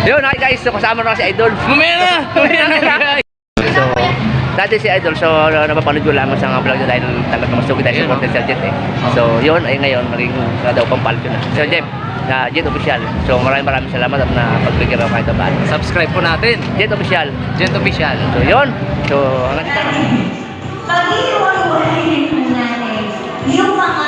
Yun, hi guys, so kasama na si Idol. Mamaya na guys. So, dati si Idol, so napapanood ko lamang sa mga vlog niya dahil talagang masugid tayo sa content Sir Jet eh. So, yun, ay ngayon, naging daw pang palit yun na. Sir Jet, Jet Official. So, maraming salamat at napagbigyan ako kahit ba. Subscribe po natin. Jet Official. Jet Official. So, yun. So, hanggang dito. Pag-iwan mo rin natin yung mga